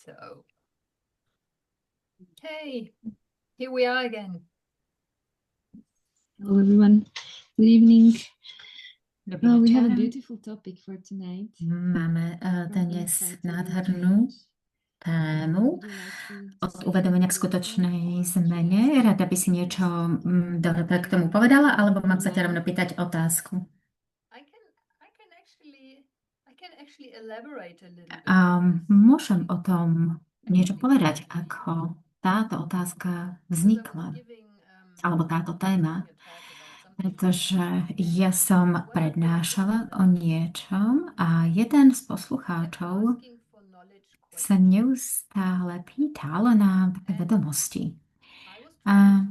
So, okay, here we are again. Hello everyone, good evening. Dobrý We have a večer. beautiful topic for tonight. Máme dnes Insights of nádhernú change. tému Would you like to od say uvedomenia k anything skutočnej about zmene. Rada by si niečo dobre k tomu povedala, alebo mám sa ťa rovno pýtať otázku? Môžem o tom niečo povedať, ako táto otázka vznikla, alebo táto téma, pretože ja som prednášala o niečom a jeden z poslucháčov sa neustále pýtal na také vedomosti. A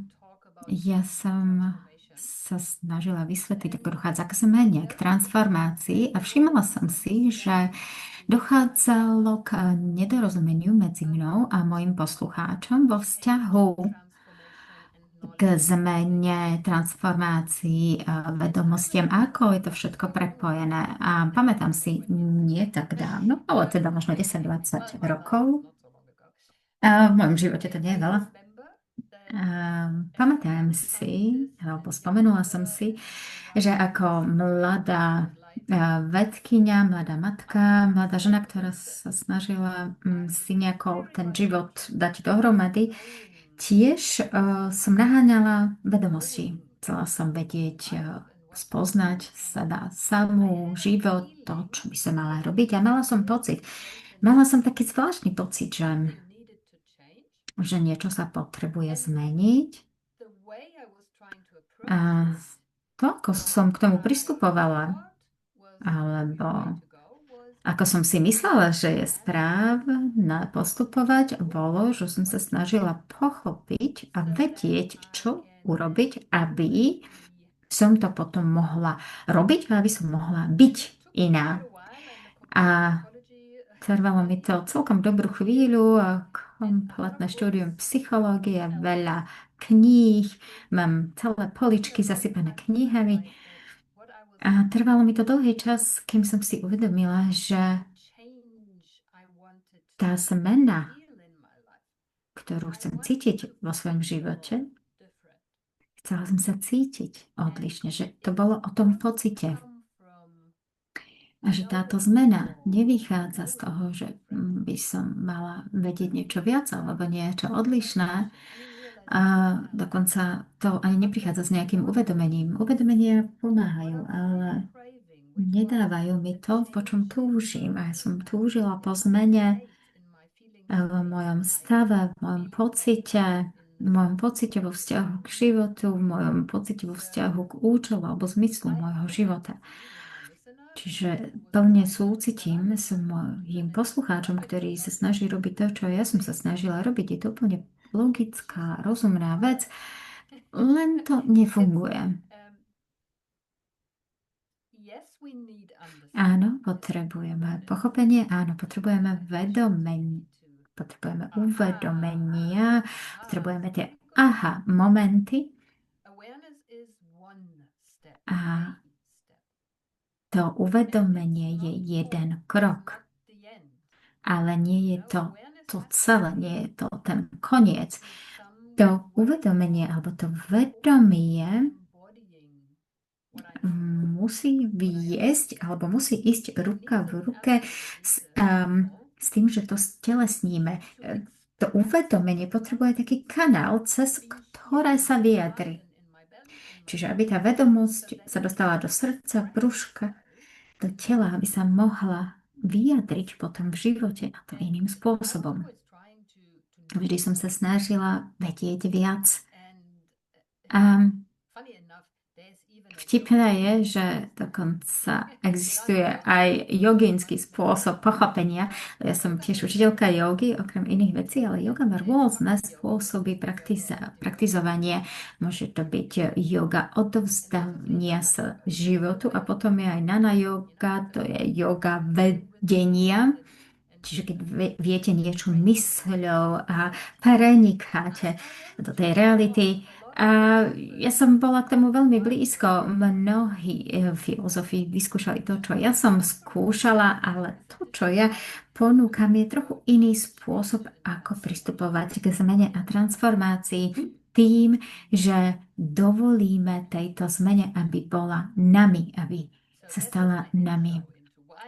ja som sa snažila vysvetliť, ako dochádza k zmene, k transformácii a všimla som si, že dochádzalo k nedorozumeniu medzi mnou a mojim poslucháčom vo vzťahu k zmene, transformácii, vedomostiam, ako je to všetko prepojené. A pamätám si, nie tak dávno, ale teda možno 10-20 rokov, v mojom živote to nie je veľa. Pamätám si, alebo spomenula som si, že ako mladá vedkyňa, mladá matka, mladá žena, ktorá sa snažila si nejako ten život dať dohromady, tiež som naháňala vedomosti. Chcela som vedieť, spoznať seba samú, život, to, čo by sa mala robiť. A mala som taký zvláštny pocit, že niečo sa potrebuje zmeniť. A to, ako som k tomu pristupovala, alebo ako som si myslela, že je správne postupovať, bolo, že som sa snažila pochopiť a vedieť, čo urobiť, aby som to potom mohla robiť a aby som mohla byť iná. A trvalo mi to celkom dobrú chvíľu a kompletné štúdium psychológie, veľa kníh, mám celé poličky zasypané knihami. A trvalo mi to dlhý čas, kým som si uvedomila, že tá zmena, ktorú chcem cítiť vo svojom živote, chcela som sa cítiť odlišne, že to bolo o tom pocite. A že táto zmena nevychádza z toho, že by som mala vedieť niečo viac alebo niečo odlišné. A dokonca to ani neprichádza s nejakým uvedomením. Uvedomenia pomáhajú, ale nedávajú mi to, po čom túžim. A ja som túžila po zmene v mojom stave, v mojom pocite vo vzťahu k životu, v mojom pocite vo vzťahu k účelu alebo zmyslu môjho života. Čiže plne súcitím s mojím poslucháčom, ktorý sa snaží robiť to, čo ja som sa snažila robiť. Je to úplne logická, rozumná vec, len to nefunguje. Áno, potrebujeme pochopenie, áno, potrebujeme vedomenie, potrebujeme uvedomenia, potrebujeme tie aha momenty a to uvedomenie je jeden krok, ale nie je to celé, nie je to ten koniec. To uvedomenie alebo to vedomie musí viesť alebo musí ísť ruka v ruke s tým, že to stelesníme. To uvedomenie potrebuje taký kanál, cez ktoré sa vyjadri. Čiže aby tá vedomosť sa dostala do srdca, brúška, do tela, aby sa mohla vyjadriť potom v živote a to iným spôsobom. Vždy som sa snažila vedieť viac. A vtipné je, že dokonca existuje aj jogínsky spôsob pochopenia. Ja som tiež učiteľka jogy, okrem iných vecí, ale joga má rôzne spôsoby praktizovania. Môže to byť joga odovzdania sa životu a potom je aj nana yoga, to je joga vedenia. Čiže keď viete niečo mysľou a prenikáte do tej reality. A ja som bola tomu veľmi blízko. Mnohí filozofi vyskúšali to, čo ja som skúšala, ale to, čo ja ponúkam, je trochu iný spôsob, ako pristupovať k zmene a transformácii tým, že dovolíme tejto zmene, aby bola nami, aby sa stala nami.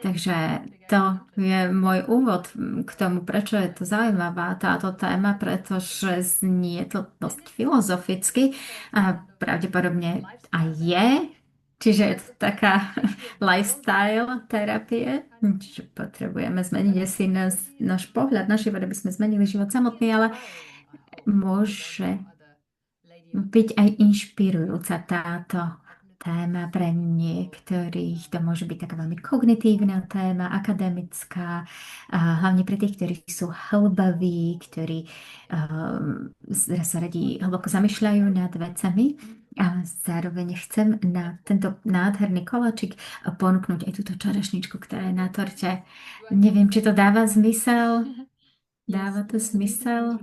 Takže to je môj úvod k tomu, prečo je to zaujímavá táto téma, pretože znie to dosť filozoficky a pravdepodobne aj je. Čiže je to taká lifestyle terapie, čiže potrebujeme zmeniť si náš pohľad na život, aby sme zmenili život samotný, ale môže byť aj inšpirujúca táto téma pre niektorých. To môže byť taká veľmi kognitívna téma, akademická, a hlavne pre tých, ktorí sú hlbaví, ktorí sa radi hlboko zamýšľajú nad vecami. A zároveň chcem na tento nádherný koláčik ponúknuť aj túto čerešničku, ktorá je na torte. Neviem, či to dáva zmysel. Dáva to zmysel?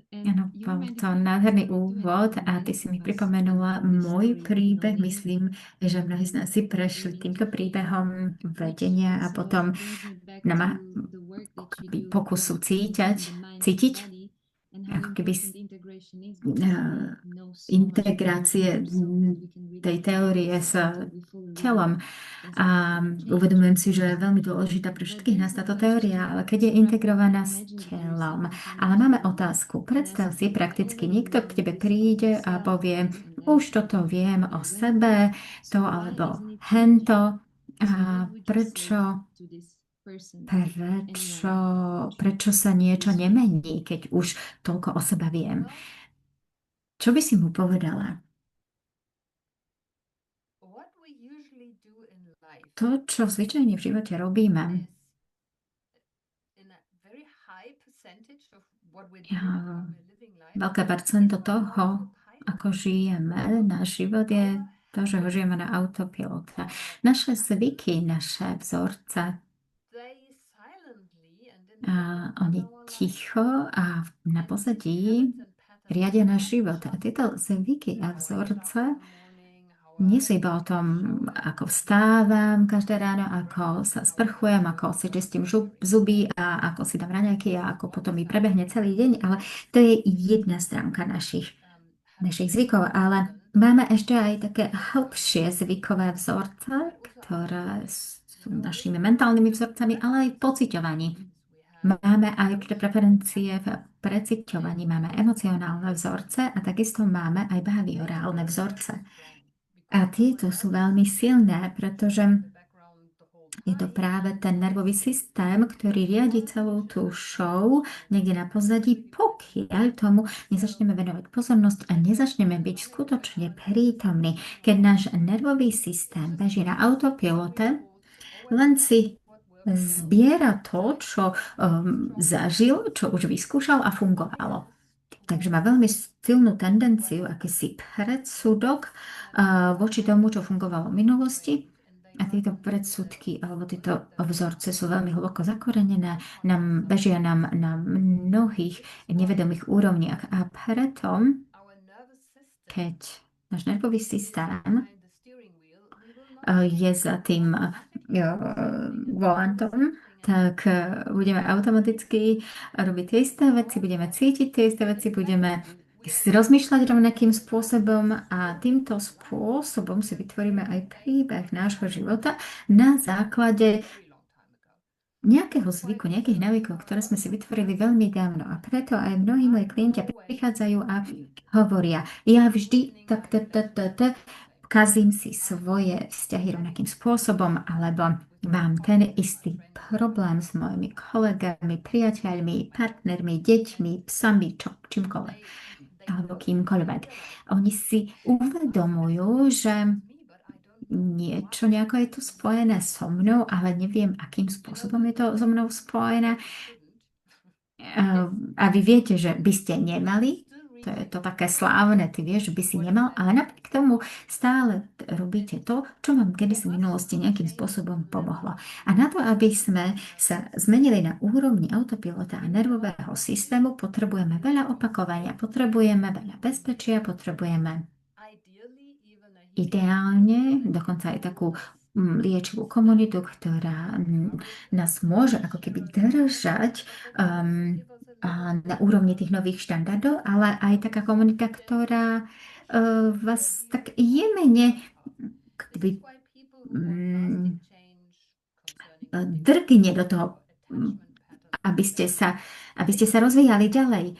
Áno, bol to nádherný úvod a ty si mi pripomenula môj príbeh. Myslím, že mnohí z nás si prešli týmto príbehom vedenia a potom ako keby pokusu cítiť, ako keby integrácie tej teórie s telom. A uvedomujem si, že je veľmi dôležitá pre všetkých nás táto teória, ale keď je integrovaná s telom. Ale máme otázku. Predstav si prakticky, niekto k tebe príde a povie, už toto viem o sebe, to alebo hento. A prečo sa niečo nemení, keď už toľko o seba viem? Čo by si mu povedala? To, čo zvyčajne v živote robíme, veľké percento toho, ako žijeme, náš život je to, že ho žijeme na autopilote. Naše zvyky, naše vzorce, a oni ticho a na pozadí riadia náš život. A tieto zvyky a vzorce nie sú iba o tom, ako vstávam každé ráno, ako sa sprchujem, ako si čistím zuby a ako si dám raňajky a ako potom mi prebehne celý deň, ale to je jedna stránka našich zvykov. Ale máme ešte aj také hlbšie zvykové vzorce, ktoré sú našimi mentálnymi vzorcami, ale aj v pociťovaní. Máme aj určité preferencie v preciťovaní, máme emocionálne vzorce a takisto máme aj behaviorálne vzorce. A tieto sú veľmi silné, pretože je to práve ten nervový systém, ktorý riadi celú tú show niekde na pozadí, pokiaľ tomu nezačneme venovať pozornosť a nezačneme byť skutočne prítomní. Keď náš nervový systém beží na autopilote, len si zbiera to, čo zažil, čo už vyskúšal a fungovalo. Takže má veľmi silnú tendenciu, akýsi predsudok voči tomu, čo fungovalo v minulosti. A tieto predsudky alebo tieto vzorce sú veľmi hlboko zakorenené, bežia nám na mnohých nevedomých úrovniach. A preto, keď náš nervový systém je za tým volantom, tak budeme automaticky robiť tie isté veci, budeme cítiť tie isté veci, budeme rozmýšľať rovnakým spôsobom a týmto spôsobom si vytvoríme aj príbeh nášho života na základe nejakého zvyku, nejakých návykov, ktoré sme si vytvorili veľmi dávno. A preto aj mnohí moji klienti prichádzajú a hovoria, ja vždy kazím si svoje vzťahy rovnakým spôsobom, alebo mám ten istý problém s mojimi kolegami, priateľmi, partnermi, deťmi, psami, čímkoľvek, alebo kýmkoľvek. Oni si uvedomujú, že niečo nejako je to spojené so mnou, ale neviem, akým spôsobom je to so mnou spojené. A vy viete, že by ste nemali, to je to také slávne, ty vieš, že by si nemal, ale napriek tomu stále robíte to, čo vám kedysi v minulosti nejakým spôsobom pomohlo. A na to, aby sme sa zmenili na úrovni autopilota a nervového systému, potrebujeme veľa opakovania, potrebujeme veľa bezpečia, potrebujeme ideálne, dokonca aj takú liečivú komunitu, ktorá nás môže ako keby držať na úrovni tých nových štandardov, ale aj taká komunita, ktorá vás tak jemene keby, drgne do toho, aby ste sa rozvíjali ďalej.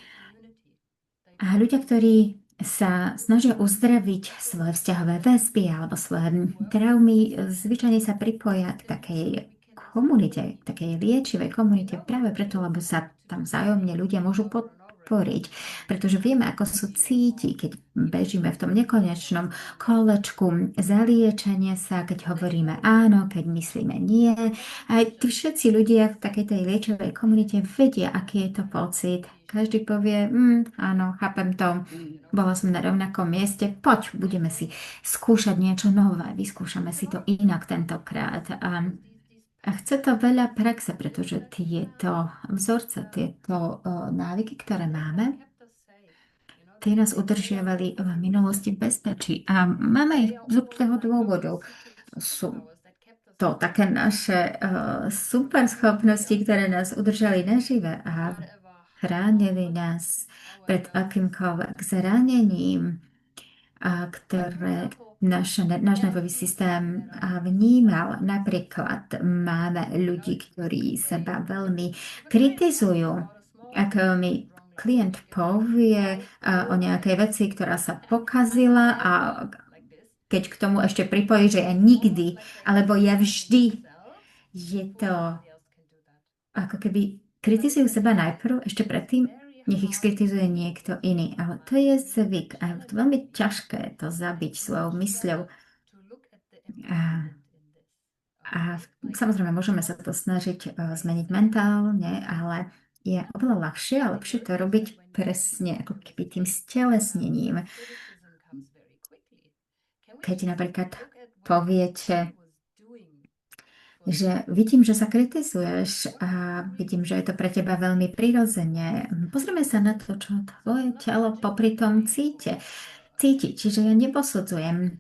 A ľudia, ktorí sa snažia uzdraviť svoje vzťahové väzby alebo svoje traumy, zvyčajne sa pripoja k takej komunite, k takej liečivej komunite práve preto, lebo sa tam vzájomne ľudia môžu podporiť. Pretože vieme, ako sú cíti, keď bežíme v tom nekonečnom kolečku zaliečenia sa, keď hovoríme áno, keď myslíme nie. Aj tí všetci ľudia v takej tej liečivej komunite vedia, aký je to pocit. Každý povie, áno, chápem to, bola som na rovnakom mieste, poď, budeme si skúšať niečo nové, vyskúšame si to inak tentokrát. A chce to veľa praxe, pretože tieto vzorce, tieto návyky, ktoré máme, tie nás udržiavali v minulosti v bezpečí. A máme ich z určitého dôvodu. Sú to také naše super schopnosti, ktoré nás udržali nažive a chránili nás pred akýmkoľvek zranením, ktoré náš nervový systém vnímal. Napríklad máme ľudí, ktorí seba veľmi kritizujú. Ak mi klient povie o nejakej veci, ktorá sa pokazila a keď k tomu ešte pripojí, že ja nikdy, alebo ja vždy, je to ako keby kritizujú seba najprv, ešte predtým, nech ich skritizuje niekto iný. Ale to je zvyk a je veľmi ťažké to zabiť svojou mysľou. A samozrejme, môžeme sa to snažiť zmeniť mentálne, ale je oveľa ľahšie a lepšie to robiť presne ako keby tým stelesnením. Keď napríklad poviete, že vidím, že sa kritizuješ a vidím, že je to pre teba veľmi prirodzene. Pozrieme sa na to, čo tvoje telo popri tom cíti. Čiže ja neposudzujem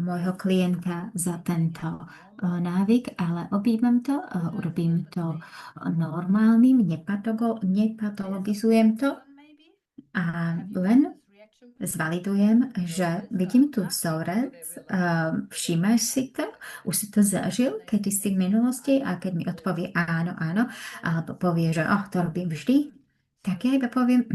môjho klienta za tento návyk, ale objímam to, urobím to normálnym, nepatologizujem to a len zvalidujem, že vidím tu vzorec, všímaš si to, už si to zažil, keď si v minulosti a keď mi odpovie áno, áno, alebo povie, že to robím vždy, tak ja iba poviem,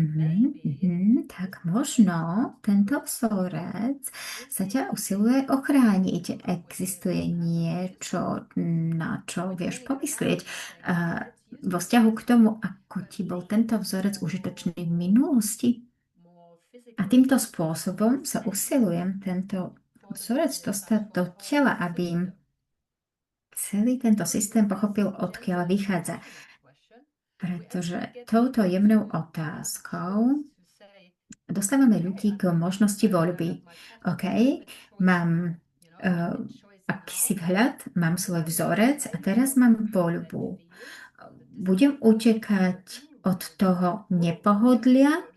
tak možno tento vzorec sa ťa usiluje ochrániť. Existuje niečo, na čo vieš pomyslieť vo vzťahu k tomu, ako ti bol tento vzorec užitočný v minulosti. A týmto spôsobom sa usilujem tento vzorec dostať do tela, aby celý tento systém pochopil, odkiaľ vychádza. Pretože touto jemnou otázkou dostávame ľudí k možnosti voľby. OK, mám akýsi vhľad, mám svoj vzorec a teraz mám voľbu. Budem utekať od toho nepohodlia,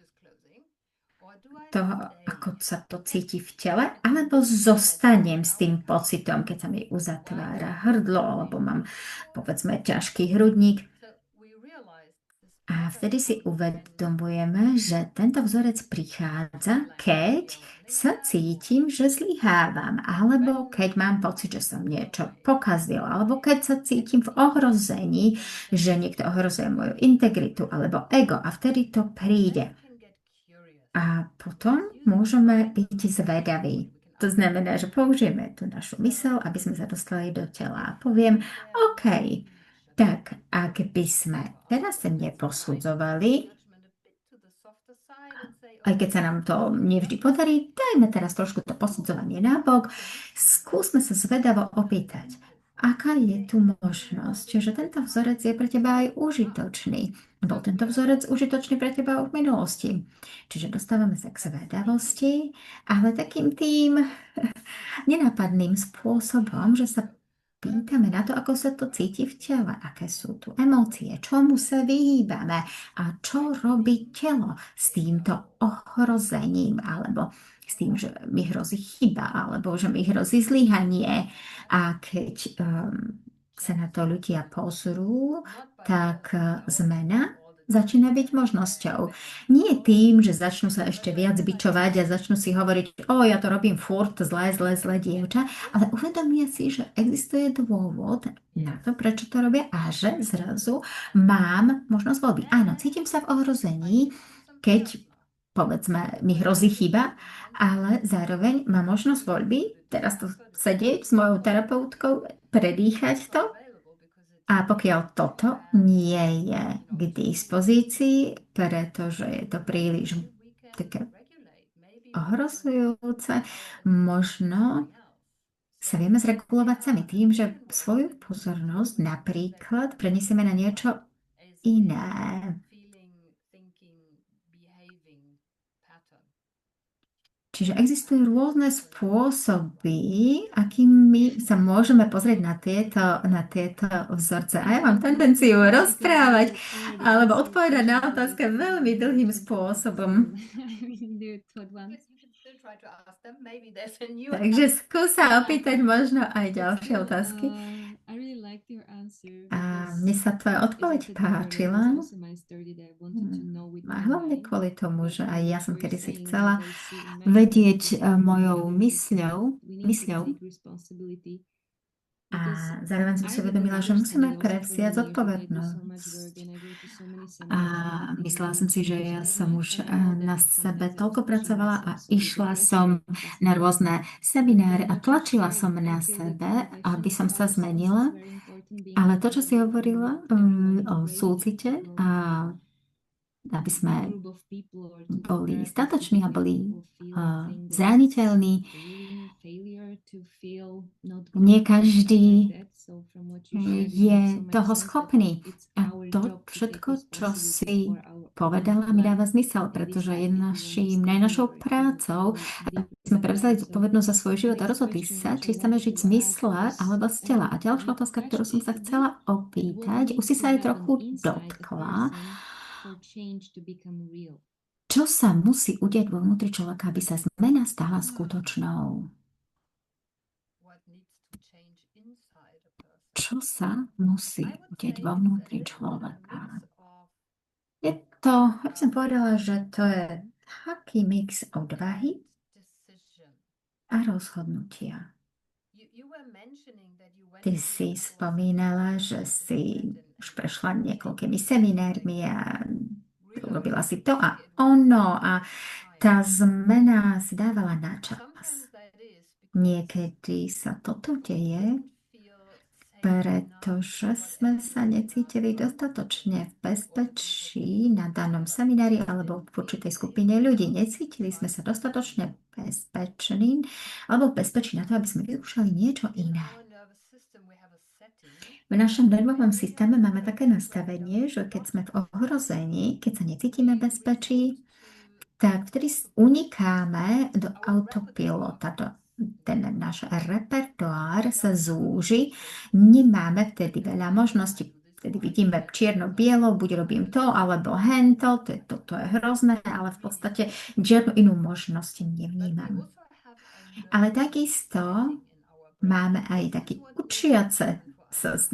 toho, ako sa to cíti v tele, alebo zostanem s tým pocitom, keď sa mi uzatvára hrdlo, alebo mám, povedzme, ťažký hrudník. A vtedy si uvedomujeme, že tento vzorec prichádza, keď sa cítim, že zlyhávam, alebo keď mám pocit, že som niečo pokazil, alebo keď sa cítim v ohrození, že niekto ohrozuje moju integritu alebo ego a vtedy to príde. A potom môžeme byť zvedaví. To znamená, že použijeme tú našu myseľ, aby sme sa dostali do tela. A poviem, OK, tak ak by sme teraz sa neposudzovali, aj keď sa nám to nevždy podarí, dajme teraz trošku to posudzovanie nabok, skúsme sa zvedavo opýtať, aká je tu možnosť, že tento vzorec je pre teba aj užitočný. Bol tento vzorec užitočný pre teba v minulosti. Čiže dostávame sa k zvedavosti, ale takým tým nenápadným spôsobom, že sa pýtame na to, ako sa to cíti v tele, aké sú tu emócie, čomu sa vyhýbame a čo robí telo s týmto ohrozením alebo s tým, že mi hrozí chyba alebo že mi hrozí zlyhanie. A keď sa na to ľudia pozrú, tak zmena začína byť možnosťou. Nie tým, že začnú sa ešte viac bičovať a začnú si hovoriť, ja to robím furt, zlé, dievča, ale uvedomia si, že existuje dôvod na to, prečo to robia a že zrazu mám možnosť voľby. Áno, cítim sa v ohrození, keď povedzme, mi hrozí chyba, ale zároveň mám možnosť voľby teraz tu sedieť s mojou terapeutkou, predýchať to a pokiaľ toto nie je k dispozícii, pretože je to príliš také ohrozujúce, možno sa vieme zregulovať sami tým, že svoju pozornosť napríklad prenesieme na niečo iné. Čiže existujú rôzne spôsoby, akými sa môžeme pozrieť na tieto vzorce. A ja mám tendenciu rozprávať alebo odpovedať na otázky veľmi dlhým spôsobom. Takže skús sa opýtať možno aj ďalšie otázky. A mne sa tvoja odpoveď páčila. A hlavne kvôli tomu, že aj ja som kedysi chcela vedieť mojou mysľou a zároveň som si uvedomila, že musíme prevziať zodpovednosť. A myslela som si, že ja som už na sebe toľko pracovala a išla som na rôzne semináre a tlačila som na sebe, aby som sa zmenila. Ale to, čo si hovorila o súcite a aby sme boli statoční a boli zraniteľní. Nie každý je toho schopný. A to všetko, čo si povedala, mi dáva zmysel, pretože je našou prácou, aby sme prevzali zodpovednosť za svoj život a rozhodli sa, či chceme žiť v zmysle alebo z tela. A ďalšia otázka, ktorú som sa chcela opýtať, už si sa aj trochu dotkla. Čo sa musí udiať vo vnútri človeka, aby sa zmena stala skutočnou? Čo sa musí udiať vo vnútri človeka? Je to, jak som povedala, že to je taký mix odvahy a rozhodnutia. Ty si spomínala, že si už prešla niekoľkými seminármi a urobila si to a ono a tá zmena si dávala na čas. Niekedy sa toto deje, pretože sme sa necítili dostatočne v bezpečí na danom seminári alebo v určitej skupine ľudí. Necítili sme sa dostatočne bezpeční alebo v bezpečí na to, aby sme vyskúšali niečo iné. V našom nervovom systéme máme také nastavenie, že keď sme v ohrození, keď sa necítime bezpečí, tak vtedy unikáme do autopilota, ten náš repertoár sa zúži, nemáme vtedy veľa možností. Vtedy vidíme čierno-bielo, buď robím to, alebo hento, to je hrozné, ale v podstate žiadnu inú možnosť nevnímam. Ale takisto máme aj také učiace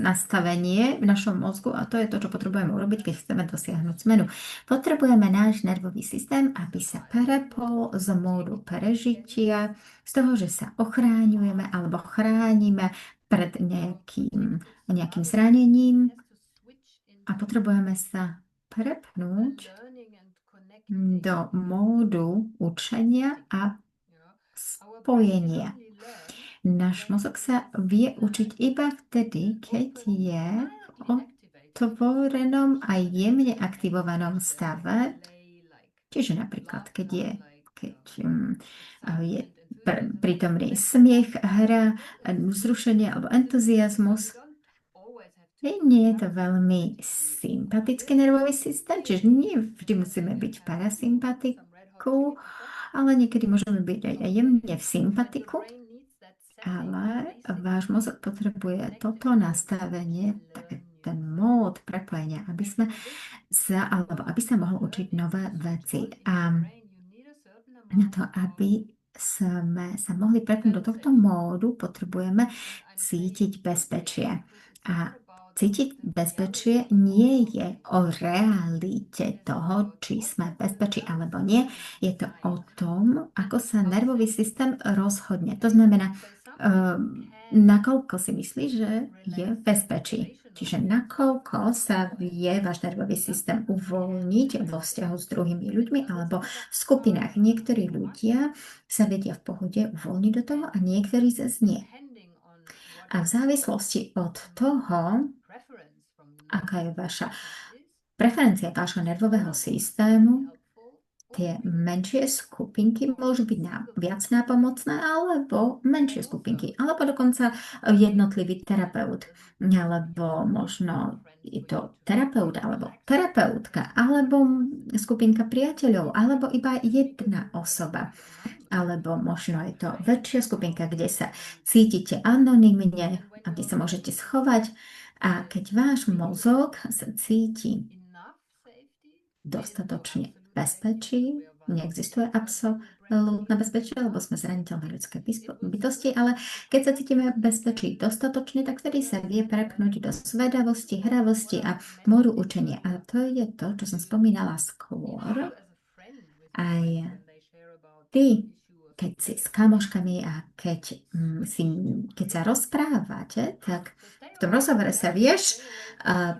nastavenie v našom mozgu a to je to, čo potrebujeme urobiť, keď chceme dosiahnuť zmenu. Potrebujeme náš nervový systém, aby sa prepol z módu prežitia, z toho, že sa ochráňujeme alebo chránime pred nejakým zranením a potrebujeme sa prepnúť do módu učenia a spojenia. Náš mozog sa vie učiť iba vtedy, keď je v otvorenom a jemne aktivovanom stave. Čiže napríklad, keď je prítomný smiech, hra, vzrušenie alebo entuziasmus. Nie je to veľmi sympatický nervový systém, čiže nie vždy musíme byť v parasympatiku, ale niekedy môžeme byť aj jemne v sympatiku. Ale váš mozog potrebuje toto nastavenie, ten mód prepojenia, aby sa mohol učiť nové veci. A na to, aby sme sa mohli prepnúť do tohto módu, potrebujeme cítiť bezpečie. A cítiť bezpečie nie je o realite toho, či sme v bezpečí alebo nie. Je to o tom, ako sa nervový systém rozhodne. To znamená, nakoľko si myslí, že je v bezpečí. Čiže nakoľko sa vie váš nervový systém uvoľniť vo vzťahu s druhými ľuďmi alebo v skupinách. Niektorí ľudia sa vedia v pohode uvoľniť do toho a niektorí zase nie. A v závislosti od toho, aká je vaša preferencia vášho nervového systému, tie menšie skupinky môžu byť viac nápomocné, alebo menšie skupinky, alebo dokonca jednotlivý terapeut, alebo možno je to terapeut, alebo terapeutka, alebo skupinka priateľov, alebo iba jedna osoba. Alebo možno je to väčšia skupinka, kde sa cítite anonymne, kde sa môžete schovať. A keď váš mozog sa cíti dostatočne bezpečí, neexistuje absolútne bezpečie, lebo sme zraniteľné ľudské bytosti, ale keď sa cítime bezpečí dostatočne, tak vtedy sa vie prepnúť do zvedavosti, hravosti a moru učenia. A to je to, čo som spomínala skôr. Aj ty, keď si s kamoškami a keď sa rozprávate, tak v tom rozhovore sa vieš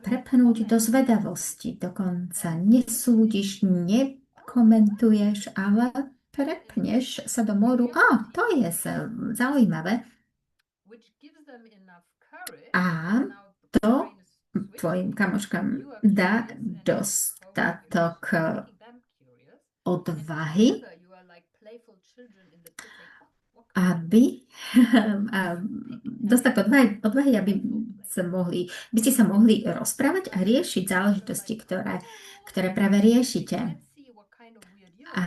prepnúť do zvedavosti. Dokonca nesúdiš, nekomentuješ, ale prepneš sa do moru. To je zaujímavé. A to tvojim kamoškám dá dostatok odvahy, aby dostatok odvahy, aby by ste sa mohli rozprávať a riešiť záležitosti, ktoré práve riešite. A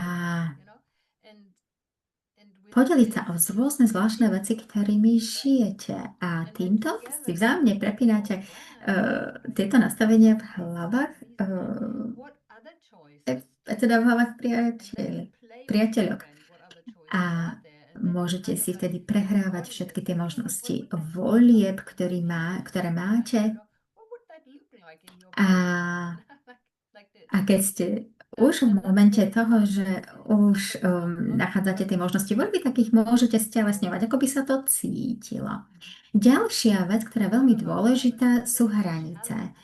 podeliť sa o rôzne zvláštne veci, ktorými žijete. A týmto si vzájomne prepínate tieto nastavenia v hlavách teda v hlavách priateľok. A môžete si vtedy prehrávať všetky tie možnosti volieb, ktoré máte. A keď ste už v momente toho, že už nachádzate tie možnosti voľby, tak ich môžete stelesňovať, ako by sa to cítilo. Ďalšia vec, ktorá je veľmi dôležitá, sú hranice.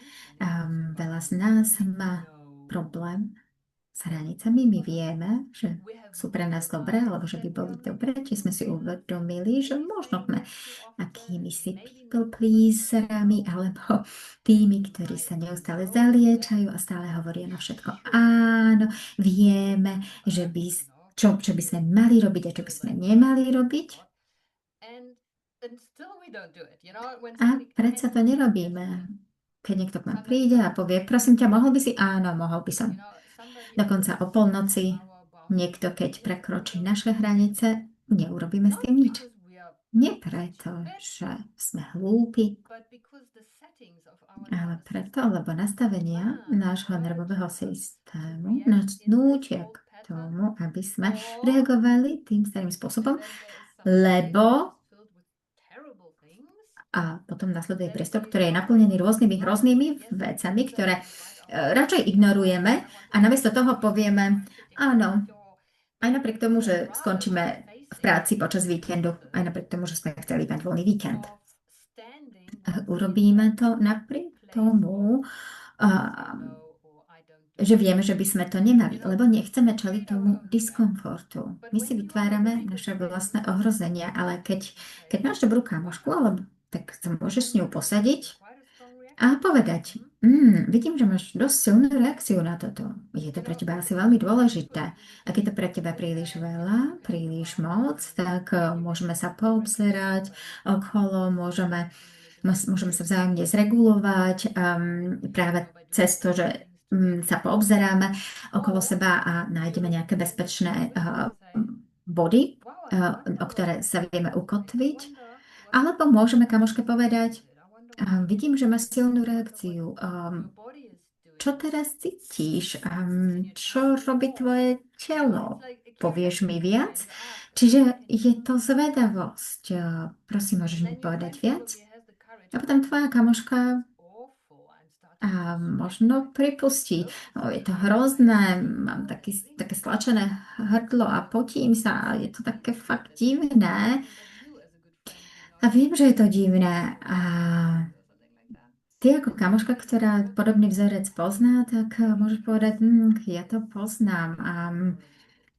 Veľa z nás má problém s hranicami. My vieme, že sú pre nás dobré, alebo že by boli dobré, či sme si uvedomili, že možno sme akými si people pleaserami, alebo tými, ktorí sa neustále zaliečajú a stále hovoria na všetko áno, vieme, že čo by sme mali robiť a čo by sme nemali robiť. A predsa to nerobíme. Keď niekto k nám príde a povie, prosím ťa, mohol by si? Áno, mohol by som. Dokonca o polnoci niekto, keď prekročí naše hranice, neurobíme s tým nič. Nie preto, že sme hlúpi, ale preto, lebo nastavenia nášho nervového systému nás nútia k tomu, aby sme reagovali tým starým spôsobom, lebo a potom nasleduje priestor, ktorý je naplnený rôznymi hroznými vecami, ktoré radšej ignorujeme a namiesto toho povieme, áno, aj napriek tomu, že skončíme v práci počas víkendu, aj napriek tomu, že sme chceli mať voľný víkend. Urobíme to napriek tomu, že vieme, že by sme to nemali, lebo nechceme čeliť tomu diskomfortu. My si vytvárame naše vlastné ohrozenia, ale keď máš dobrú kamošku, tak sa môžeš s ňou posadiť a povedať, vidím, že máš dosť silnú reakciu na toto. Je to pre teba asi veľmi dôležité. Ak je to pre teba príliš veľa, príliš moc, tak môžeme sa poobzerať okolo, môžeme sa vzájomne zregulovať práve cez to, že sa poobzeráme okolo seba a nájdeme nejaké bezpečné body, o ktoré sa vieme ukotviť. Alebo môžeme kamoške povedať, vidím, že máš silnú reakciu. Čo teraz cítiš? Čo robí tvoje telo? Povieš mi viac? Čiže je to zvedavosť. Prosím, môžeš mi povedať viac? A potom tvoja kamoška a možno pripustí. O, je to hrozné, mám také stlačené hrdlo a potím sa. Je to také fakt divné. A viem, že je to divné. A ty ako kamoška, ktorá podobný vzorec pozná, tak môžeš povedať, ja to poznám.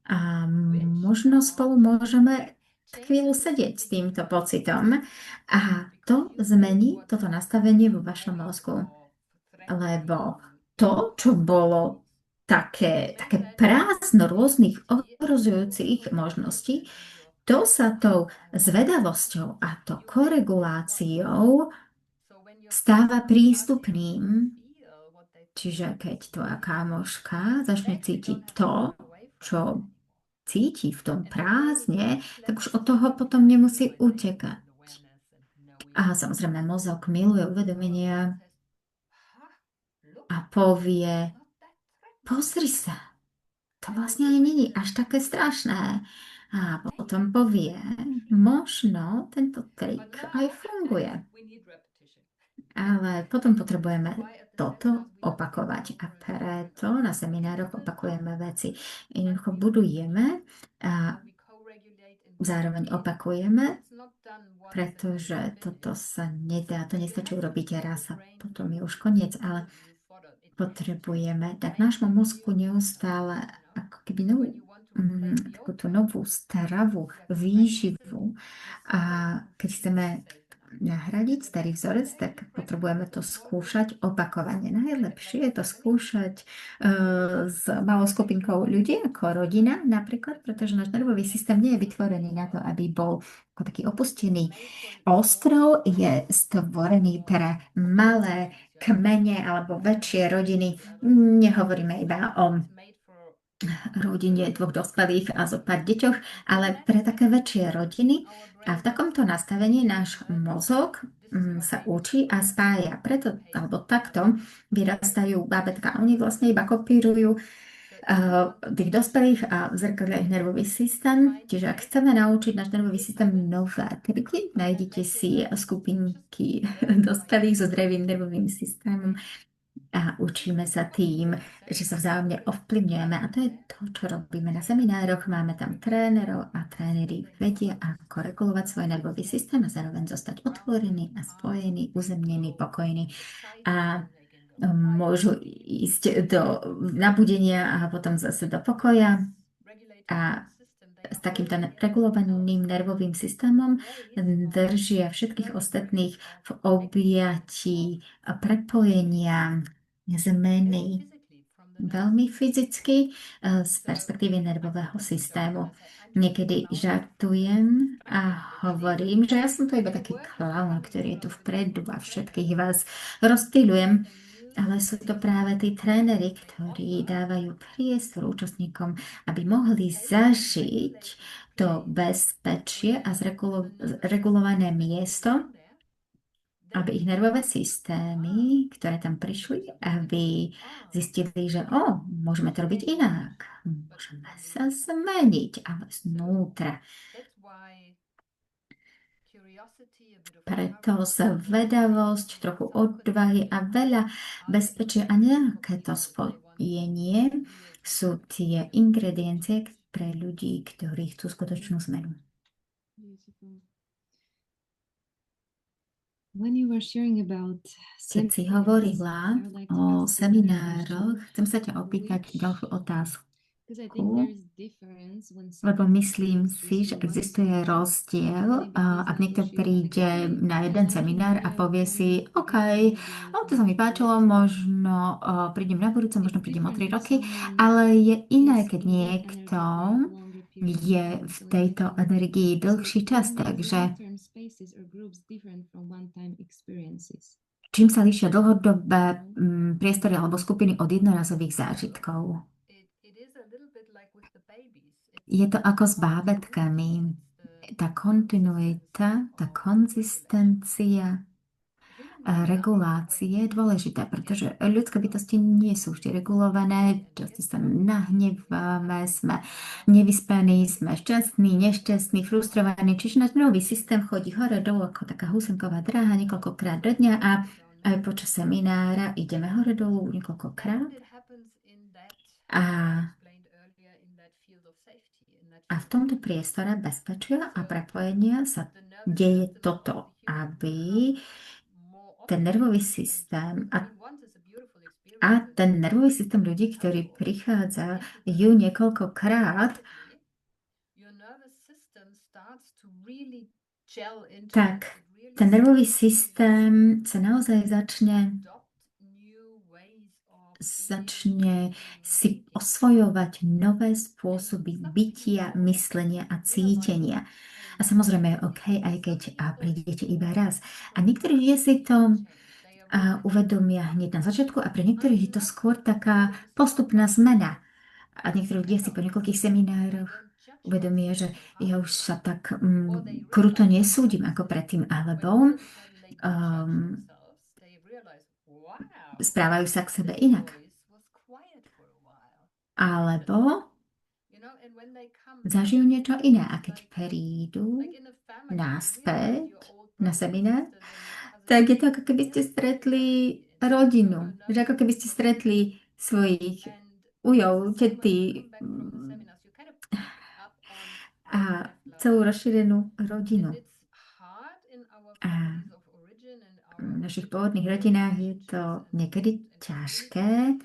A možno spolu môžeme chvíľu sedieť s týmto pocitom a to zmení toto nastavenie vo vašom mozgu. Lebo to, čo bolo také prázdno rôznych ohrozujúcich možností, to sa tou zvedavosťou a to koreguláciou stáva prístupným. Čiže keď tvoja kámoška začne cítiť to, čo cíti v tom prázdne, tak už od toho potom nemusí utekať. A samozrejme, mozog miluje uvedomenia a povie, pozri sa, to vlastne ani není až také strašné. A potom povie, možno tento trik aj funguje. Ale potom potrebujeme toto opakovať a preto na seminároch opakujeme veci. Jednoducho budujeme a zároveň opakujeme, pretože toto sa nedá, to nestačí urobiť raz a potom je už koniec, ale potrebujeme dať nášmu mozgu neustále ako keby takúto novú stravu, výživu. A keď chceme nahradiť starý vzorec, tak potrebujeme to skúšať opakovane. Najlepšie je to skúšať s malou skupinkou ľudí, ako rodina napríklad, pretože náš nervový systém nie je vytvorený na to, aby bol ako taký opustený ostrov, je stvorený pre malé kmene alebo väčšie rodiny. Nehovoríme iba o rodine dvoch dospelých a zo pár deťoch, ale pre také väčšie rodiny. A v takomto nastavení náš mozog sa učí a spája. Preto, alebo takto vyrastajú bábätka. Oni vlastne iba kopírujú tých dospelých a zrkadlia ich nervový systém. Čiže ak chceme naučiť náš nervový systém nové triky, nájdete si skupinky dospelých so zdravým nervovým systémom a učíme sa tým, že sa vzájomne ovplyvňujeme. A to je to, čo robíme na seminároch. Máme tam trénerov a tréneri vedia, ako regulovať svoj nervový systém a zároveň zostať otvorený a spojený, uzemnený, pokojný. A môžu ísť do nabudenia a potom zase do pokoja. A s takýmto regulovaným nervovým systémom držia všetkých ostatných v objatí prepojenia, zmeny, veľmi fyzicky z perspektívy nervového systému. Niekedy žartujem a hovorím, že ja som to iba taký klaun, ktorý je tu vpredu a všetkých vás rozptýľujem. Ale sú to práve tí tréneri, ktorí dávajú priestor účastníkom, aby mohli zažiť to bezpečie a zregulované miesto, aby ich nervové systémy, ktoré tam prišli, aby zistili, že môžeme to robiť inak. Môžeme sa zmeniť, ale znútra. Preto zvedavosť, trochu odvahy a veľa bezpečia a nejaké to spojenie sú tie ingrediencie pre ľudí, ktorí chcú skutočnú zmenu. Keď si hovorila o seminároch, chcem sa ťa opýtať ďalšiu otázku. Lebo myslím si, že existuje rozdiel, ak niekto príde na jeden seminár a povie si, OK, to sa mi páčilo, možno prídem na budúce, možno prídem o 3 roky, ale je iné, keď niekto je v tejto energii dlhší čas, takže čím sa líšia dlhodobé priestory alebo skupiny od jednorazových zážitkov? Je to ako s bábätkami. Tá kontinuita, tá konzistencia regulácie dôležité, pretože ľudské bytosti nie sú vždy regulované, často sa nahneváme, sme nevyspení, sme šťastní, nešťastní, frustrovaní, čiže náš nervový systém chodí hore dolu ako taká husenková dráha niekoľkokrát do dňa a aj počas seminára ideme hore dolu niekoľkokrát. A v tomto priestore bezpečia a prepojenia sa deje toto, aby ten nervový systém a ten nervový systém ľudí, ktorí prichádzajú niekoľkokrát, tak ten nervový systém sa naozaj začne si osvojovať nové spôsoby bytia, myslenia a cítenia. A samozrejme je OK, aj keď prídete iba raz. A niektorí ľudia si to uvedomia hneď na začiatku a pre niektorých je to skôr taká postupná zmena. A niektorí ľudia si po niekoľkých seminároch uvedomia, že ja už sa tak kruto nesúdim ako predtým, alebo správajú sa k sebe inak. Alebo zažijú niečo iné. A keď prídu naspäť na seminár, tak je to ako keby ste stretli rodinu. Že ako keby ste stretli svojich ujov, tety a celú rozšírenú rodinu. A v našich pôvodných rodinách je to niekedy ťažké.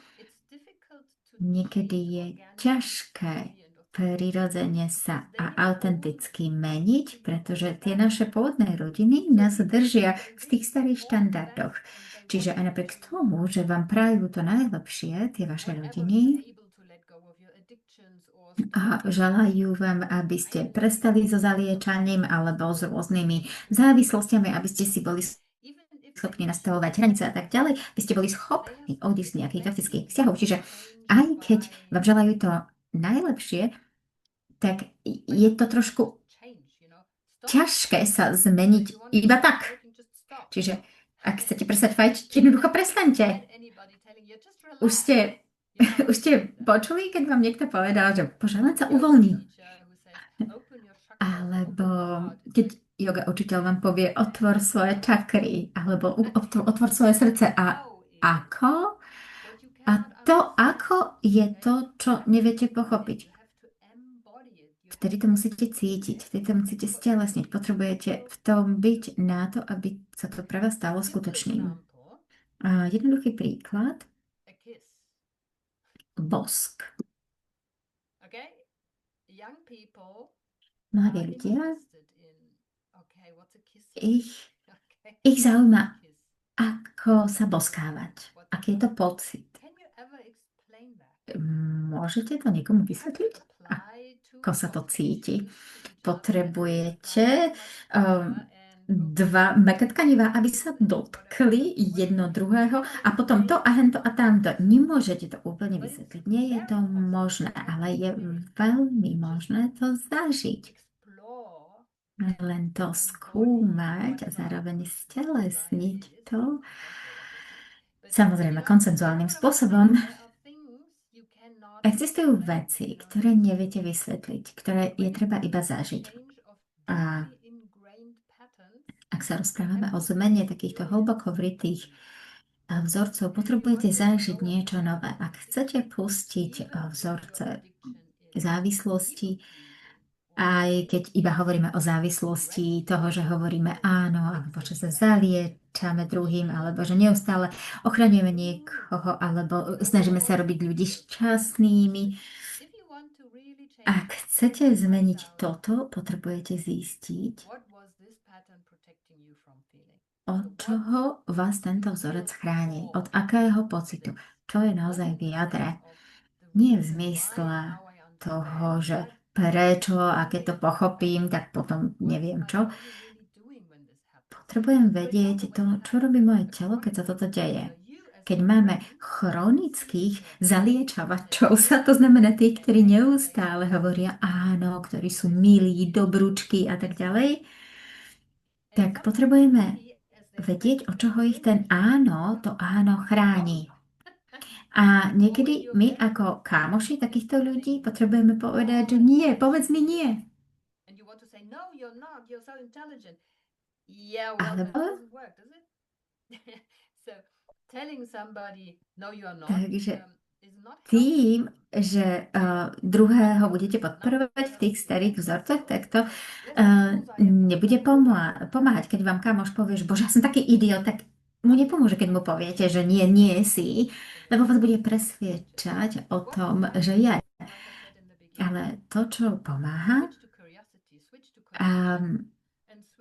Niekedy je ťažké prirodzene sa a autenticky meniť, pretože tie naše pôvodné rodiny nás držia v tých starých štandardoch. Čiže aj napriek tomu, že vám prajú to najlepšie, tie vaše rodiny, a želajú vám, aby ste prestali so zaliečaním alebo s rôznymi závislostiami, aby ste si boli schopní nastavovať hranice a tak ďalej, by ste boli schopní odísť z nejakých toxických vzťahov. Čiže aj keď vám želajú to najlepšie, tak je to trošku ťažké sa zmeniť iba tak. Čiže ak chcete prestať fajčiť, jednoducho prestaňte. Už ste počuli, keď vám niekto povedal, že Bože, len sa uvoľní. Alebo keď yoga učiteľ vám povie, otvor svoje čakry, alebo otvor svoje srdce. A ako? A to ako je to, čo neviete pochopiť. Vtedy to musíte cítiť, vtedy to musíte stelesniť. Potrebujete v tom byť na to, aby sa to pre vás stalo skutočným. Jednoduchý príklad. Bosk. Mladí ľudia, ich zaujíma, ako sa boskávať. Aký je to pocit. Môžete to niekomu vysvetliť? Ako sa to cíti? Potrebujete dva mäkké tkanivá, aby sa dotkli jedno druhého a potom to a hento a tamto. Nemôžete to úplne vysvetliť. Nie je to možné, ale je veľmi možné to zažiť. Len to skúmať a zároveň stelesniť to samozrejme konsenzuálnym spôsobom. Existujú veci, ktoré neviete vysvetliť, ktoré je treba iba zažiť. A ak sa rozprávame o zmene takýchto hlboko vrytých vzorcov, potrebujete zažiť niečo nové. Ak chcete pustiť vzorce závislosti, aj keď iba hovoríme o závislosti toho, že hovoríme áno, alebo že sa zaliečame druhým, alebo že neustále ochraňujeme niekoho, alebo snažíme sa robiť ľudí šťastnými. Ak chcete zmeniť toto, potrebujete zistiť, od čoho vás tento vzorec chráni, od akého pocitu, čo je naozaj v jadre. Nie v zmysle toho, že prečo, a keď to pochopím, tak potom neviem čo. Potrebujem vedieť to, čo robí moje telo, keď sa toto deje. Keď máme chronických zaliečavačov, to znamená tých, ktorí neustále hovoria áno, ktorí sú milí, dobrúčky a tak ďalej, tak potrebujeme vedieť, od čoho ich to áno chráni. A niekedy my ako kámoši takýchto ľudí potrebujeme povedať, že nie, povedz mi nie. Alebo takže tým, že druhého budete podporovať v tých starých vzorcoch, tak to nebude pomáhať. Keď vám kamoš povie, že bože, ja som taký idiot, tak mu nepomôže, keď mu poviete, že nie, nie si, lebo vás bude presviečať o tom, že je. Ale to, čo pomáha,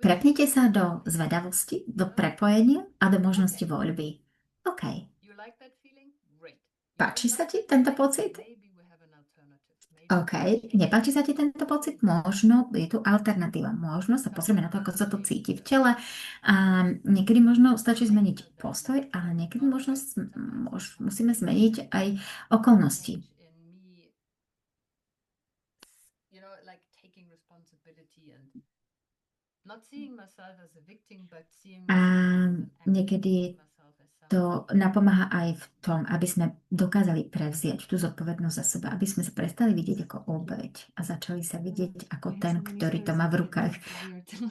prepnite sa do zvedavosti, do prepojenia a do možnosti voľby. OK. Páči sa ti tento pocit? OK. Nepáči sa ti tento pocit? Možno je tu alternatíva. Možno sa pozrieme na to, ako sa to cíti v tele. A niekedy možno stačí zmeniť postoj, ale niekedy možno musíme zmeniť aj okolnosti. A niekedy to napomáha aj v tom, aby sme dokázali prevziať tú zodpovednosť za seba, aby sme sa prestali vidieť ako obeť a začali sa vidieť ako ten, ktorý to má v rukách.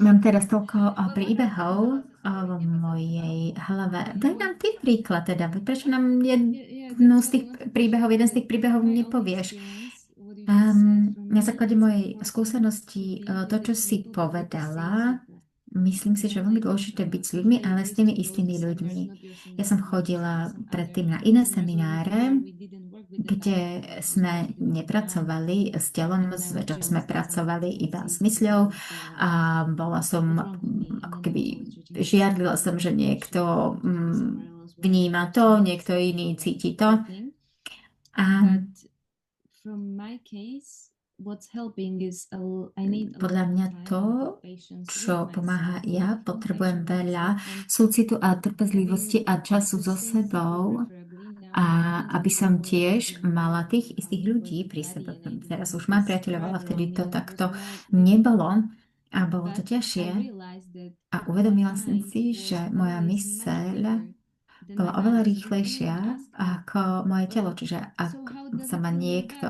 Mám teraz toľko príbehov v mojej hlave. Daj nám ty príklad teda. Prečo nám jeden z tých príbehov nepovieš? Na základe mojej skúsenosti, to, čo si povedala, myslím si, že je veľmi dôležité byť s ľuďmi, ale s tými istými ľuďmi. Ja som chodila predtým na iné semináre, kde sme nepracovali s telom, že sme pracovali iba s mysľou a bola som, ako keby žiarlila som, že niekto vníma to, niekto iný cíti to. A podľa mňa to, čo pomáha potrebujem veľa súcitu a trpezlivosti a času so sebou, a aby som tiež mala tých istých ľudí pri sebe. Teraz už mám priateľov, ale vtedy to takto nebolo a bolo to ťažšie. A uvedomila som si, že moja myseľ bola oveľa rýchlejšia ako moje telo. Čiže ak sa ma niekto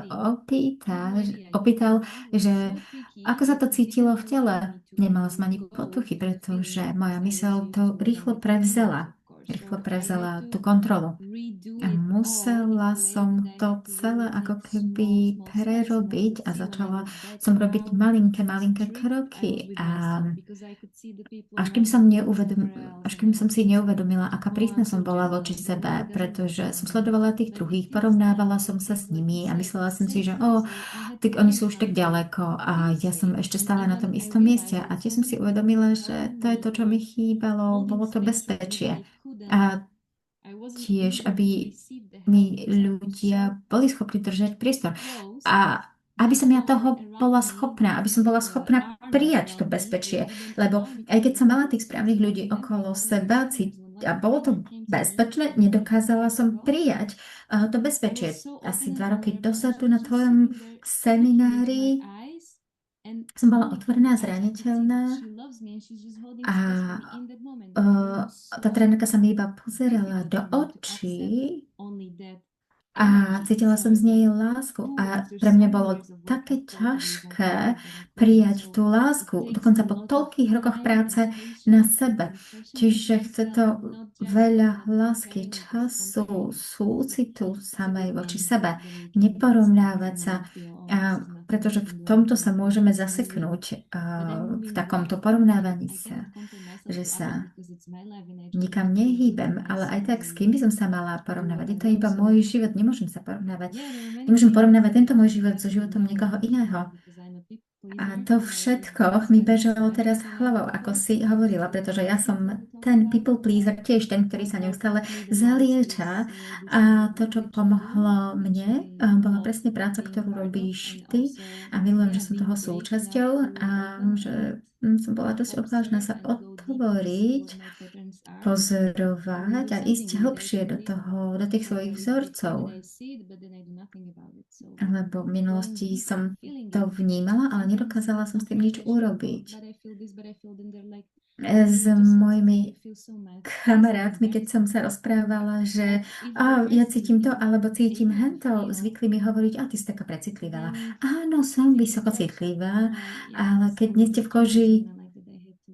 opýtal, že ako sa to cítilo v tele, nemala som ani potuchy, pretože moja myseľ to rýchlo prevzala tú kontrolu. A musela som to celé ako keby prerobiť a začala som robiť malinké kroky. A až kým som si neuvedomila, aká prísna som bola voči sebe, pretože som sledovala tých druhých, porovnávala som sa s nimi a myslela som si, že tak oni sú už tak ďaleko a ja som ešte stále na tom istom mieste. A tiež som si uvedomila, že to je to, čo mi chýbalo, bolo to bezpečie. A tiež, aby mi ľudia boli schopní držať priestor. A aby som ja toho bola schopná, aby som bola schopná prijať to bezpečie. Lebo aj keď som mala tých správnych ľudí okolo seba a bolo to bezpečné, nedokázala som prijať to bezpečie. Asi 2 roky dozadu na tvojom seminári som bola otvorená, zraniteľná a tá trénerka sa mi iba pozerala do očí a cítila som z nej lásku a pre mňa bolo také ťažké prijať tú lásku, dokonca po toľkých rokoch práce na sebe. Čiže chce to veľa lásky, času, súcitu samej voči sebe, neporovnávať sa, pretože v tomto sa môžeme zaseknúť v takomto porovnávaní sa, že sa nikam nehýbem, ale aj tak, s kým by som sa mala porovnávať? Je to iba môj život, nemôžem sa porovnávať. Nemôžem porovnávať tento môj život so životom niekoho iného. A to všetko mi bežalo teraz hlavou, ako si hovorila, pretože ja som ten people pleaser, tiež ten, ktorý sa neustále zalieča. A to, čo pomohlo mne, bola presne práca, ktorú robíš ty. A milujem, že som toho súčasťou a že som bola dosť odvážna sa otvoriť, pozorovať a ísť hlbšie do tých svojich vzorcov. Lebo v minulosti som to vnímala, ale nedokázala som s tým nič urobiť. s mojimi kamarátmi, keď som sa rozprávala, že ja cítim to, alebo cítim hento, zvykli mi hovoriť, ty si taká precitlivá. Áno, som vysoko citlivá, ale keď nie ste v koži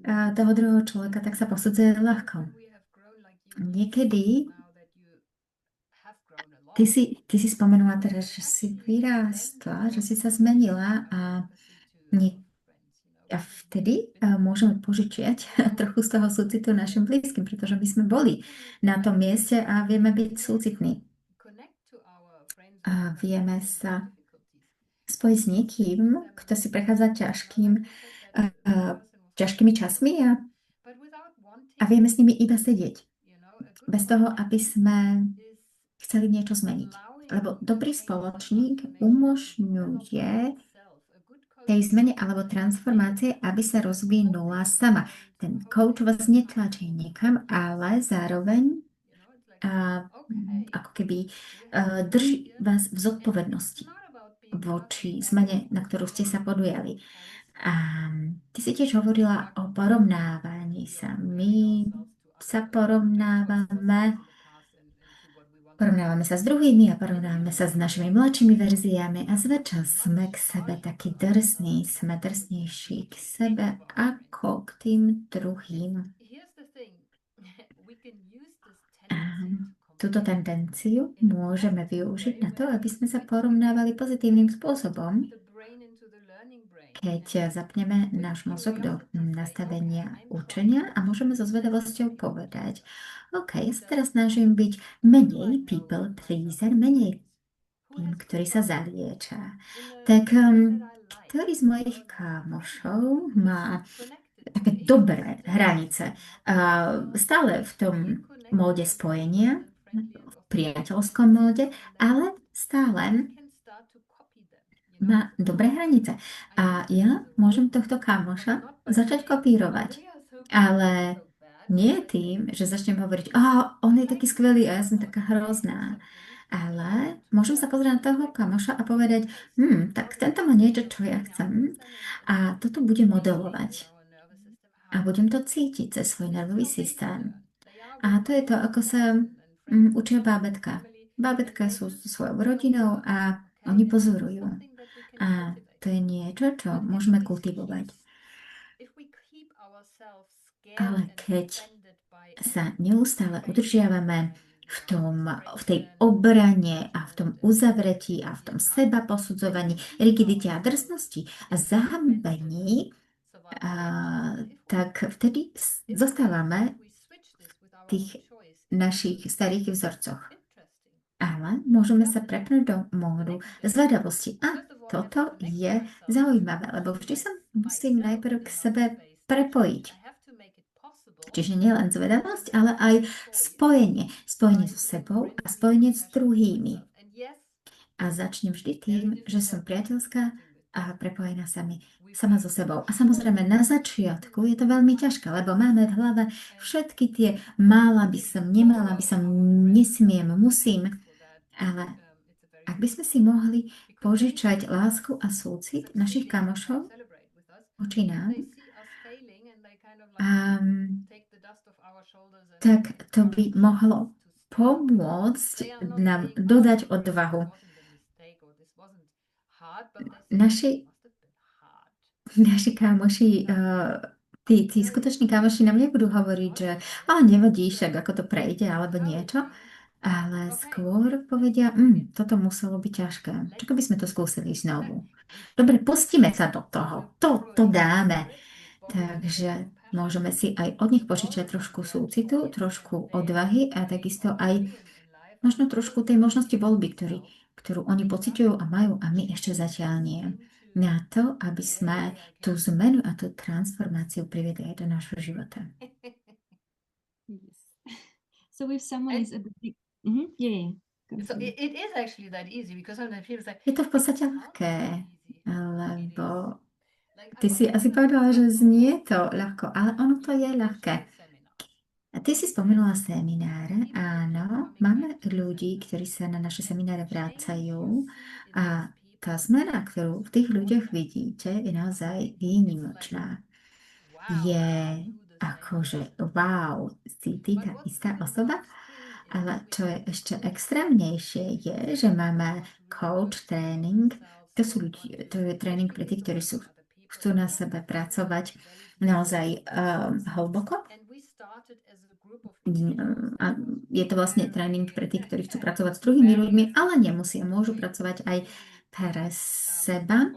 toho druhého človeka, tak sa posudzuje ľahko. Niekedy ty si spomenula teraz, že si vyrástla, že si sa zmenila a a vtedy môžeme požičiať trochu z toho súcitu našim blízkym, pretože my sme boli na tom mieste a vieme byť súcitní. A vieme sa spojiť s niekým, kto si prechádza ťažkými časmi a vieme s nimi iba sedieť. Bez toho, aby sme chceli niečo zmeniť. Lebo dobrý spoločník umožňuje tej zmene alebo transformácie, aby sa rozvinula sama. Ten coach vás netlačí niekam, ale zároveň ako keby drží vás v zodpovednosti voči zmene, na ktorú ste sa podujali. A ty si tiež hovorila o porovnávaní sa. My sa porovnávame sa s druhými a porovnávame sa s našimi mladšími verziami a zväčša sme k sebe takí drsní, sme drsnejší k sebe ako k tým druhým. A túto tendenciu môžeme využiť na to, aby sme sa porovnávali pozitívnym spôsobom, keď zapneme náš mozog do nastavenia učenia a môžeme so zvedavosťou povedať, OK, ja sa teraz snažím byť menej people pleaser, menej tým, ktorý sa zalieča. Tak ktorý z mojich kámošov má také dobré hranice? Stále v tom móde spojenia, v priateľskom móde, ale stále má dobré hranice. A ja môžem tohto kamoša začať kopírovať. Ale nie tým, že začnem hovoriť, on je taký skvelý a ja som taká hrozná. Ale môžem sa pozrieť na toho kamoša a povedať, tak tento má niečo, čo ja chcem a toto budem modelovať. A budem to cítiť cez svoj nervový systém. A to je to, ako sa učia bábätka. Bábätka sú so svojou rodinou a oni pozorujú. A to je niečo, čo môžeme kultivovať. Ale keď sa neustále udržiavame v tej obrane a v tom uzavretí a v tom seba posudzovaní, rigidite a drsnosti a zahambení, tak vtedy zostávame v tých našich starých vzorcoch. Ale môžeme sa prepnúť do módu zvedavosti. A toto je zaujímavé, lebo vždy sa musím najprv k sebe prepojiť. Čiže nielen zvedavosť, ale aj spojenie. Spojenie so sebou a spojenie s druhými. A začnem vždy tým, že som priateľská a prepojená sama so sebou. A samozrejme na začiatku je to veľmi ťažké, lebo máme v hlave všetky tie mala by som, nemala by som, nesmiem, musím. Ale ak by sme si mohli požičať lásku a súcit našich kamošov voči nám, tak to by mohlo pomôcť nám dodať odvahu. Naši kámoši, tí skutoční kámoši nám nebudú hovoriť, že nevadí, však ako to prejde, alebo niečo, ale skôr povedia, toto muselo byť ťažké. Čo keby sme to skúsili znovu? Dobre, pustíme sa do toho. To dáme. Takže môžeme si aj od nich požičať trošku súcitu, trošku odvahy a takisto aj možno trošku tej možnosti voľby, ktorú oni pociťujú a majú a my ešte zatiaľ nie. Na to, aby sme tú zmenu a tú transformáciu priviedli aj do nášho života. Yes. So if someone is a bit... So it is actually that easy because sometimes people say Je to v podstate ľahké, lebo ty si asi povedala, že znie to ľahko, ale ono to je ľahké. A ty si spomenula semináre. Áno, máme ľudí, ktorí sa na naše semináre vrácajú a tá zmena, ktorú v tých ľuďoch vidíte, je naozaj výnimočná. Je akože wow, si ty tá istá osoba, ale čo je ešte extrémnejšie je, že máme coach tréning, to je tréning pre tých, ktorí chcú na sebe pracovať naozaj hlboko. A je to vlastne tréning pre tých, ktorí chcú pracovať s druhými ľuďmi, ale nemusia, môžu pracovať aj pre seba.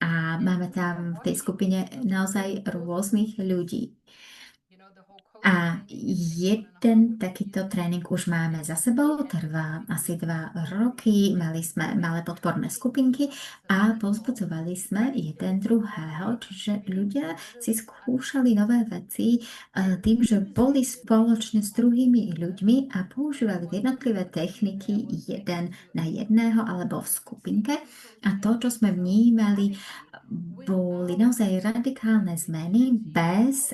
A máme tam v tej skupine naozaj rôznych ľudí. A jeden takýto tréning už máme za sebou, trvá asi 2 roky, mali sme malé podporné skupinky a povzbudzovali sme jeden druhého, čiže ľudia si skúšali nové veci tým, že boli spoločne s druhými ľuďmi a používali jednotlivé techniky jeden na jedného alebo v skupinke. A to, čo sme vnímali, boli naozaj radikálne zmeny bez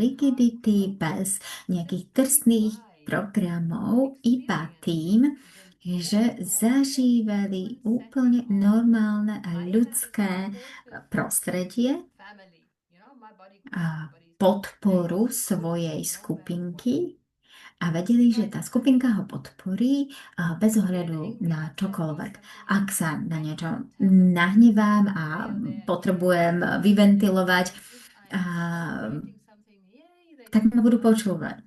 rigidity, bez nejakých trstných programov, iba tým, že zažívali úplne normálne a ľudské prostredie a podporu svojej skupinky a vedeli, že tá skupinka ho podporí bez ohľadu na čokoľvek. Ak sa na niečo nahnevám a potrebujem vyventilovať, tak ma budú počúvať.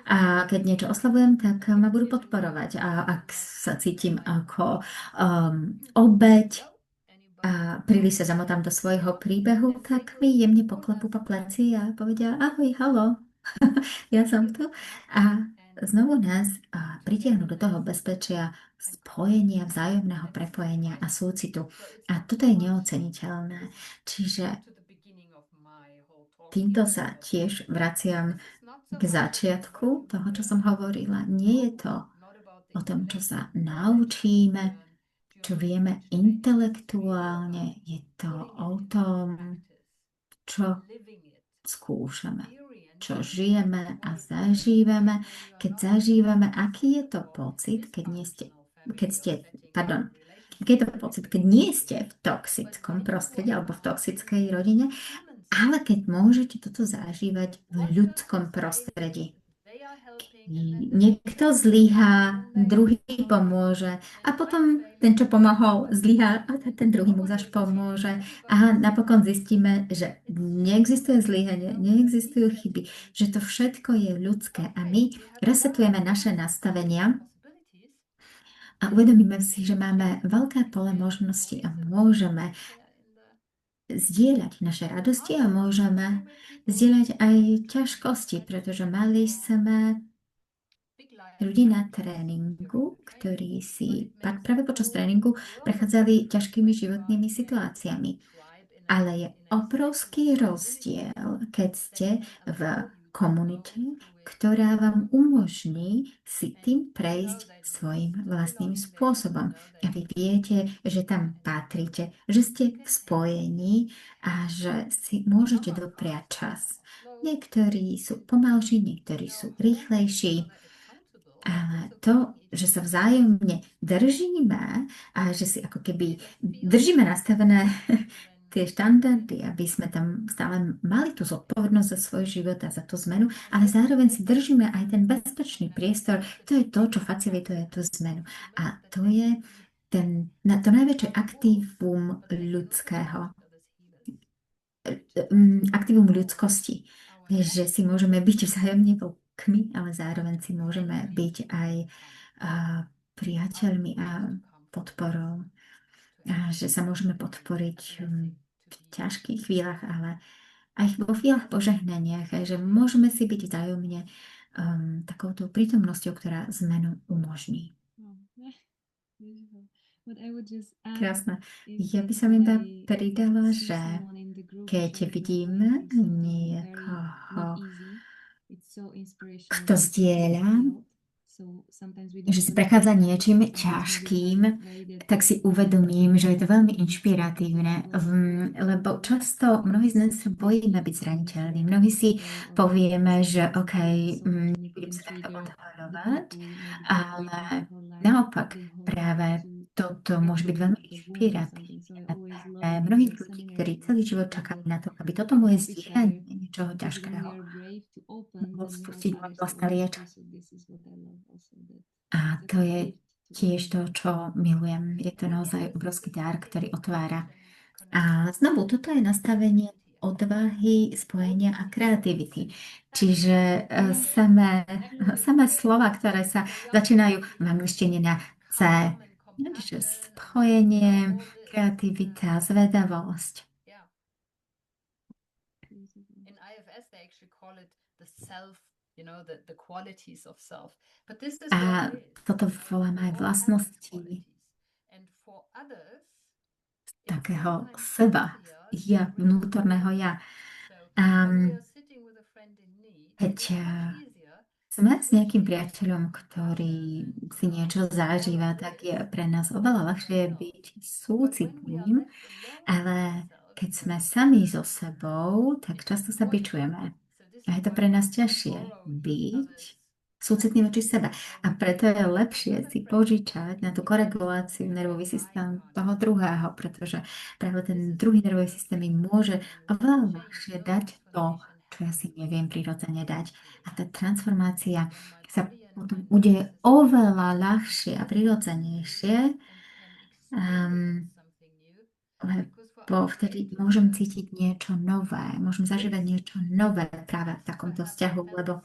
A keď niečo oslavujem, tak ma budú podporovať. A ak sa cítim ako obeť a príliš sa zamotám do svojho príbehu, tak mi jemne poklepú po pleci a povedia ahoj, halo, ja som tu. A znovu nás pritiahnu do toho bezpečia, spojenia, vzájomného prepojenia a súcitu. A toto je neoceniteľné. Čiže týmto sa tiež vraciam k začiatku toho, čo som hovorila. Nie je to o tom, čo sa naučíme, čo vieme intelektuálne, je to o tom, čo skúšame, čo žijeme a zažívame. Keď zažívame, aký je to pocit, keď nie ste v toxickom prostredí alebo v toxickej rodine, ale keď môžete toto zažívať v ľudskom prostredí. Niekto zlyhá, druhý pomôže a potom ten, čo pomohol, zlyhá a ten druhý mu zaš pomôže a napokon zistíme, že neexistuje zlyhanie, neexistujú chyby, že to všetko je ľudské a my resetujeme naše nastavenia a uvedomíme si, že máme veľké pole možností a môžeme zdieľať naše radosti a môžeme zdieľať aj ťažkosti, pretože mali sme ľudí na tréningu, ktorí si práve počas tréningu prechádzali ťažkými životnými situáciami. Ale je obrovský rozdiel, keď ste v komunite, ktorá vám umožní si tým prejsť svojim vlastným spôsobom. A vy viete, že tam patríte, že ste v spojení a že si môžete dopriať čas. Niektorí sú pomalší, niektorí sú rýchlejší. Ale to, že sa vzájomne držíme a že si ako keby držíme nastavené tie štandardy, aby sme tam stále mali tú zodpovednosť za svoj život a za tú zmenu, ale zároveň si držíme aj ten bezpečný priestor, to je to, čo facilituje tú zmenu. A to je to najväčšie aktívum ľudského, aktívum ľudskosti, že si môžeme byť vzájomne ale zároveň si môžeme byť aj priateľmi a podporou. A že sa môžeme podporiť v ťažkých chvíľach, ale aj vo chvíľach požehnaniach, že môžeme si byť vzájomne takouto prítomnosťou, ktorá zmenu umožní. Krásne. Ja by som iba pridala, že keď vidíme niekoho, kto zdieľa, že si prechádza niečím ťažkým, tak si uvedomím, že je to veľmi inšpiratívne, lebo často mnohí z nás sa bojíme byť zraniteľní. Mnohí si povieme, že OK, nebudem sa takto odhaľovať, ale naopak práve toto môže byť veľmi inšpiratívne love it mnohých because ľudí, seminary ktorí was celý so život that čakali we na to, aby could toto moje help each zdieľanie other. niečoho Because when we ťažkého are brave to open, mohlo then we help spustiť moje others to vlastné open liečo. too. So this is what I love also, that A it's to a je gift to tiež to, open. čo milujem. Je to naozaj obrovský dar, ktorý otvára. A znovu, toto je nastavenie odvahy, spojenia a kreativity. Čiže samé slova, ktoré sa začínajú v angličtine na C. Čiže spojenie, kreativita, zvedavosť. Beautiful. In IFS, they actually call it the self, the qualities of self. But this is A what it is. toto We voláme aj all have these vlastnosti qualities. And for others, it's takého sometimes seba, easier ja, to vnútorného ja. So when we are sitting with a friend in need, Keď it's much easier sme s nejakým priateľom, ktorý si niečo zažíva, tak je pre nás oveľa ľahšie byť súcitným, ale keď sme sami so sebou, tak často sa bičujeme. A je to pre nás ťažšie byť súcitný voči sebe. A preto je lepšie si požičať na tú koreguláciu nervový systém toho druhého, pretože práve ten druhý nervový systém mi môže oveľa ľahšie dať to, čo ja si neviem prirodzene dať. A tá transformácia sa potom udeje oveľa ľahšie a prirodzenejšie, lebo vtedy môžem cítiť niečo nové, môžem zažívať niečo nové práve v takomto vzťahu, lebo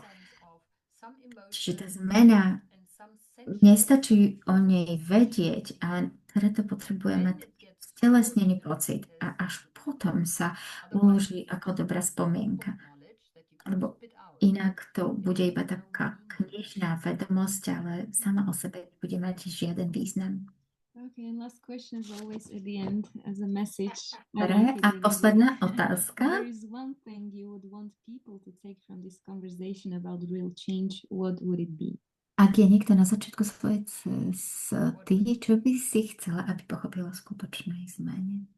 čiže tá zmena nestačí o nej vedieť, ale preto potrebujeme stelesnený pocit a až potom sa uloží ako dobrá spomienka. Lebo inak to bude iba taká knižná vedomosť, ale sama o sebe bude mať žiaden význam. Okay, and last question is always at the end as a message. Dobre, a posledná otázka. There is one thing you would want people to take from this conversation about real change, what would it be? Ak je niekto na začiatku svojej cesty, čo by si chcela, aby pochopila o skutočnej zmene?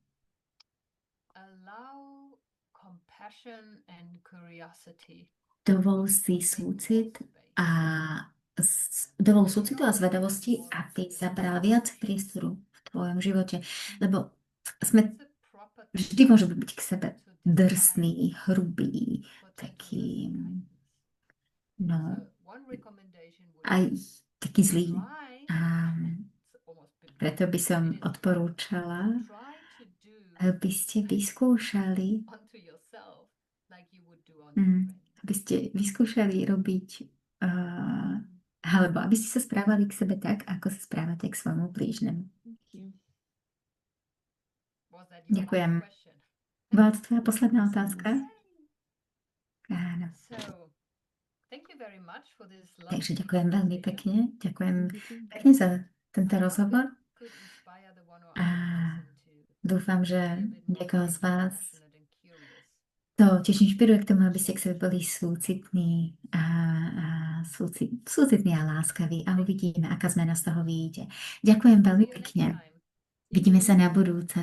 Allow compassion and curiosity. Dovol si súcit a dovol súcitu a zvedavosti, aby zabral viac priestoru v tvojom živote, lebo vždy môžeme byť k sebe drsný, hrubý, taký, aj taký zlý. A preto by som odporúčala, aby ste vyskúšali robiť alebo aby ste sa správali k sebe tak, ako sa správate k svojmu blížnemu. Ďakujem. Bola to tvoja posledná otázka? Áno. Takže ďakujem veľmi pekne. Ďakujem pekne za tento rozhovor. A dúfam, že niekoho z vás to tiež inšpiruje k tomu, aby ste k sebe boli súcitní a láskaví a uvidíme, aká zmena z toho vyjde. Ďakujem veľmi pekne. Vidíme sa na budúce.